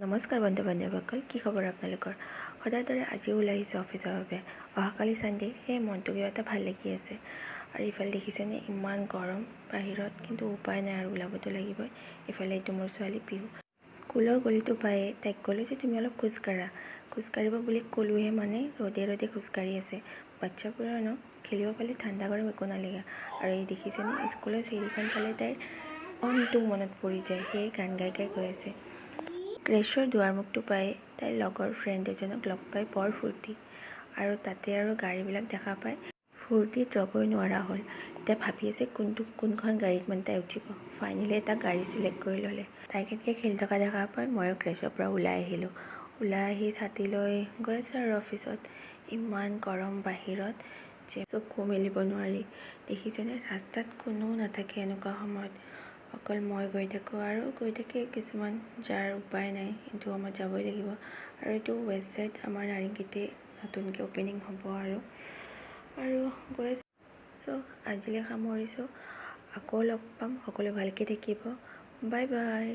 নমস্কাৰ বন্ধু বান্ধৱীসকল, কি খবৰ আপোনালোকৰ? সদায় দৰে আজিও ওলাই আহিছোঁ অফিচৰ বাবে। অহাকালি চানডে, সেই মনটো কিবা এটা ভাল লাগি আছে। আৰু ইফালে দেখিছেনে ইমান গৰম বাহিৰত, কিন্তু উপায় নাই আৰু ওলাবতো লাগিবই। ইফালে এইটো মোৰ ছোৱালী পিহু। স্কুলৰ গলিটো পায়ে তাইক ক'লোঁ যে তুমি অলপ খোজকাঢ়িব বুলি ক'লোহে মানে ৰ'দে ৰ'দে খোজকাঢ়ি আছে। বাচ্চাবোৰৰ ন খেলিব পালে ঠাণ্ডা গৰম একো নালাগে। আৰু এই দেখিছেনে স্কুলৰ চিৰিখন পালে তাইৰ অনটো মনত পৰি যায়, সেয়ে গান গাই গাই গৈ আছে। ক্ৰেছৰ দুৱাৰমুখটো পাই তাইৰ লগৰ ফ্ৰেণ্ড এজনক লগ পাই বৰ ফূৰ্তি। আৰু তাতে আৰু গাড়ীবিলাক দেখা পাই ফূৰ্তিত ৰ'বই নোৱাৰা হ'ল। এতিয়া ভাবি আছে কোনখন গাড়ীত মানে তাই উঠিব। ফাইনেলি এটা গাড়ী চিলেক্ট কৰি ল'লে। তাইক এনেকৈ খেলি থকা দেখা পাই ময়ো ক্ৰেছৰ পৰা ওলাই আহিলোঁ। ওলাই আহি ছাতি লৈ গৈ আছে আৰু অফিচত। ইমান গৰম বাহিৰত যে চকু মেলিব নোৱাৰি। দেখিছেনে ৰাস্তাত কোনো নাথাকে এনেকুৱা সময়ত, অকল মই গৈ থাকোঁ আৰু গৈ থাকে কিছুমান, যাৰ উপায় নাই, কিন্তু আমাৰ যাবই লাগিব। আৰু এইটো ৱেষ্ট ছাইড আমাৰ নাৰেংগীতে নতুনকৈ অ'পেনিং হ'ব আৰু গৈ আছোঁ। চ' আজিলৈ সামৰিছোঁ, আকৌ লগ পাম, সকলো ভালকৈ থাকিব, বাই বাই।